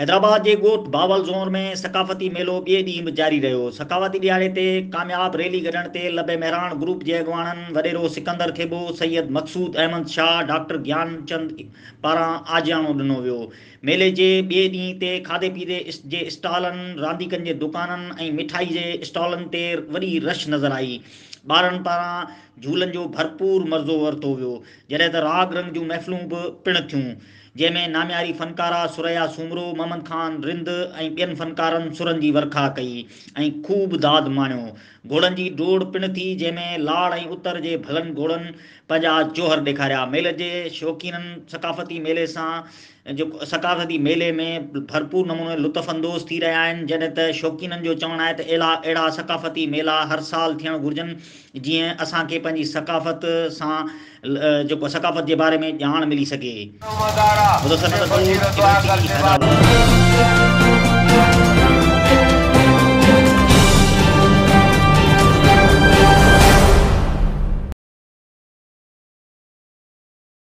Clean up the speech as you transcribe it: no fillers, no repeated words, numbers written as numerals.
हैदराबाद के गोठ बावल ज़ोन में सकाफ़ती मेलो ॿिए ॾींहुं बि जारी रहियो। सकाफ़ती ॾियारे ते कामयाब रैली कढण ते लबे मेहरान ग्रुप जे अॻवाननि वॾेरो सिकंदर खेबो, सैयद मक़सूद अहमद शाह, डॉक्टर ज्ञानचंद पारां आजियाणो ॾिनो वियो। मेले जे ॿिए ॾींहं ते खाधे पीते जे स्टॉलनि, रांदीकनि जे दुकाननि ऐं मिठाई जे स्टॉलनि ते वॾी रश नज़र आई। ॿारनि पारां झूलनि जो भरपूर मज़ो वरितो वियो, जॾहिं त राग रंग जूं महफ़िलूं बि पिणु थियूं, जंहिंमें नामियारी फ़नकारा सुरैया सुमरो, मोहम्मद ख़ान रिंद ऐं ॿियनि फ़नकारनि सुरनि जी वर्खा कई ऐं ख़ूब दाद माणियो। घोड़नि जी डोड़ पिणु थी, जंहिंमें लाड़ ऐं उतर जे भलनि घोड़नि पंहिंजा जोहर ॾेखारिया। मेले जे शौक़ीननि सकाफ़ती मेले में भरपूर नमूने लुत्फ़अंदोज़ थी रहिया आहिनि, जॾहिं त शौक़ीननि जो चवणु आहे त अहिड़ा सकाफ़ती मेला हर साल थियणु घुरिजनि, जीअं असांखे पंहिंजी सकाफ़त सां सकाफ़त जे बारे में ॼाण मिली सघे। मुदस्सिर नदर बलूच, इवेंट टीवी, हैदराबाद।